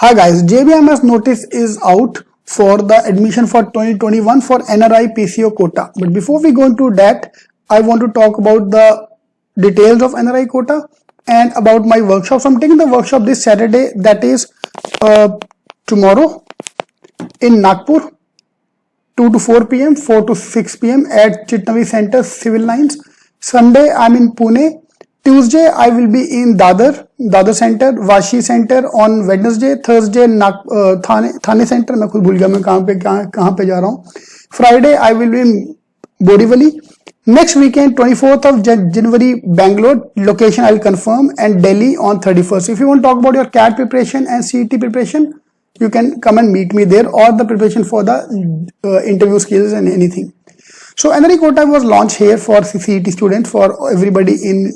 Hi guys, JBIMS notice is out for the admission for 2021 for NRI PCO quota. But before we go into that, I want to talk about the details of NRI quota and about my workshop. So I'm taking the workshop this Saturday, that is tomorrow in Nagpur, 2 to 4 p.m., 4 to 6 p.m. at Chitnavis Centre, Civil Lines. Sunday I'm in Pune. Tuesday I will be in Dadar Centre, Vashi Centre on Wednesday. Thursday Thane Centre, मैं खुद भूल गया मैं कहाँ पे जा रहा हूँ. Friday I will be in Borivali. Next weekend 24th of January Bangalore, location I'll confirm, and Delhi on 31st. If you want to talk about your CAT preparation and CET preparation, you can come and meet me there, or the preparation for the interview skills and anything. So NRI quota was launched here for CET students, for everybody in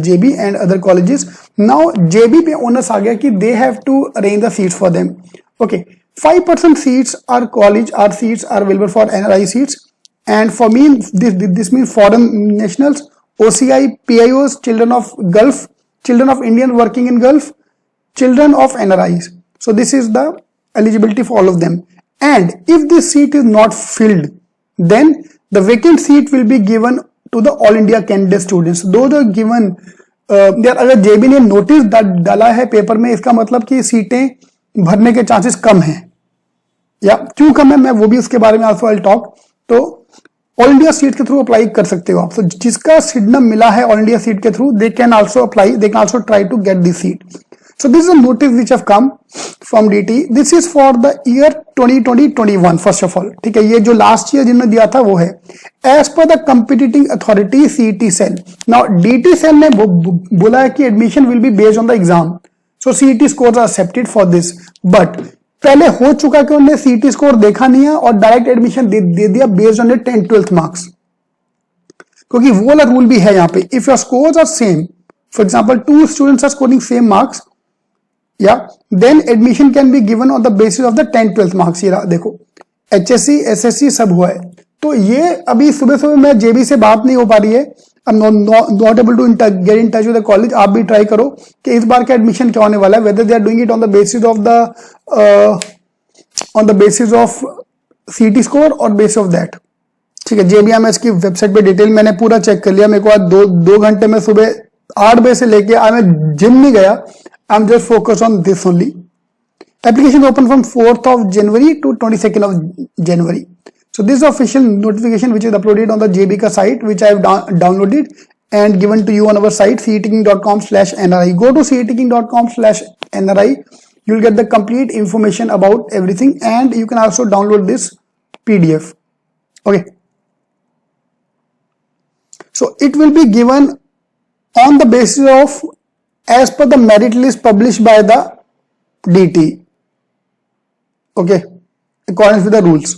JB and other colleges. Now JB पे owners आ गया कि they have to arrange the seats for them. Okay, 5% seats are college seats are available for NRI seats, and for me this means foreign nationals, OCI, PIOs, children of Gulf, children of Indian working in Gulf, children of NRIs. So this is the eligibility for all of them. And if this seat is not filled, then the vacant seat will be given to the all India candidate students. Those are given अगर JB ने notice डाला है paper में, इसका मतलब कि सीटें भरने के चांसेस कम हैं, या क्यों कम है मैं वो भी उसके बारे में आल्सो आई टॉक. तो ऑल इंडिया सीट के थ्रू अप्लाई कर सकते हो आप. तो जिसका सिडनम मिला है ऑल इंडिया सीट के through, they can also apply, they can also try to get this seat. So this is a notice which have come from DT. This is for the year 2020-21 first of all. ठीक है, ये जो last year जिन्होंने दिया था वो है. As per the competing authority CET cell. Now DT cell ने बोला है कि admission will be based on the exam. So CET scores are accepted for this. But पहले हो चुका कि उन्होंने CET score देखा नहीं है और direct admission दे दिया based on the 10th-12th marks. क्योंकि वो वाला रूल भी है यहाँ पे. If your scores are same, for example, two students are scoring same marks, yeah, then admission can be given on the basis of the 10th-12th marks. ये देखो HSC, SSC सब हुआ है. तो ये अभी सुबह सुबह मैं JB से बात नहीं हो पा रही है. I'm not able to get in touch with the college. आप भी ट्राई करो कि इस बार का एडमिशन क्या होने वाला है, whether they are doing it on the basis of CET score or basis of that. ठीक है, JBIMS की वेबसाइट पे डिटेल मैंने पूरा चेक कर लिया. मेरे को आज दो घंटे में सुबह 8 बजे से लेके आज मैं जिम नहीं गया. I'm just focused on this only. Application open from 4th of January to 22nd of January. So this is official notification which is uploaded on the JB ka site, which I have downloaded and given to you on our site cetking.com/NRI. Go to cetking.com/NRI. You'll get the complete information about everything, and you can also download this PDF. Okay. So it will be given on the basis of as per the merit list published by the DT. Okay, according to the rules.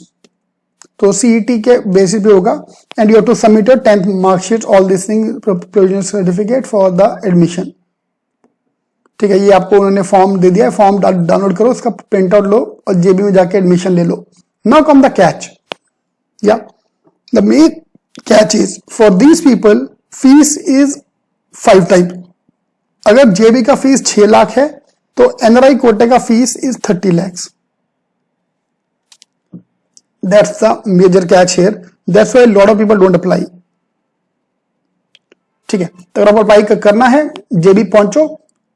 तो CET के basis पे होगा, and you have to submit your 10th mark sheet, all these things, provisional certificate for the admission. ठीक है, ये आपको उन्होंने form दे दिया है, फॉर्म डाउनलोड करो, उसका प्रिंट आउट लो और JB में जाके एडमिशन ले लो. Now come the catch. Yeah, the main catch is for these people fees is 5 times. अगर JB का फीस 6 लाख है तो NRI कोटे का fees is 30 lakhs. That's the major catch here. That's why a lot of people don't apply. ठीक है, तो अगर आप अप्लाई करना है JB पहुंचो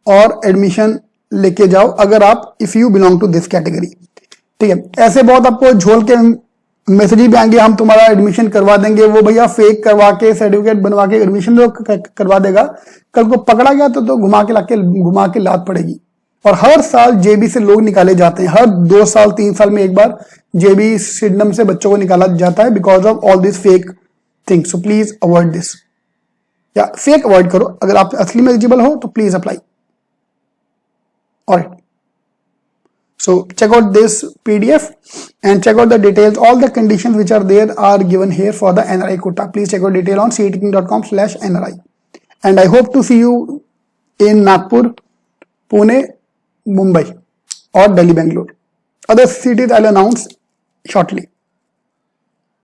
और एडमिशन लेके जाओ अगर आप if you belong to this category. ठीक है, ऐसे बहुत आपको झोल के मैसेज भी आएंगे, हम तुम्हारा एडमिशन करवा देंगे, वो भैया फेक करवा के सर्टिफिकेट बनवा के एडमिशन करवा देगा. कल को पकड़ा गया तो घुमा के लात पड़ेगी. और हर साल JB से लोग निकाले जाते हैं, हर 2 साल 3 साल में एक बार JB सिडनम से बच्चों को निकाला जाता है because of all this fake things. So please avoid this, या फेक अवॉइड करो. अगर आप असली में एलिजिबल हो तो please apply. Alright, so check out this PDF and check out the details. All the conditions which are there are given here for the NRI quota. Please check out detail on cetking.com/NRI. And I hope to see you in Nagpur, Pune, Mumbai or Delhi, Bangalore. Other cities I'll announce shortly.